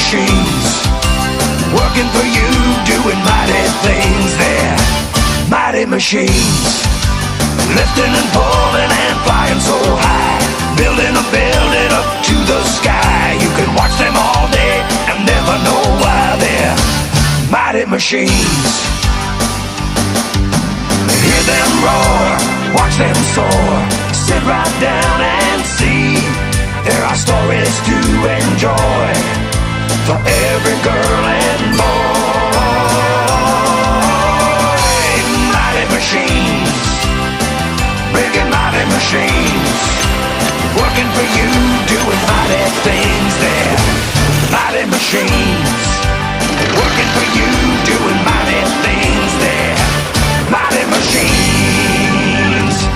machines, working for you, doing mighty things. They're mighty machines, lifting and pulling and flying so high, building a building up to the sky. You can watch them all day and never know why. They're mighty machines. Hear them roar, watch them soar, sit right down and see. There are stories to enjoy for every girl and boy. Mighty machines, big and mighty machines, working for you, doing mighty things. They're mighty machines.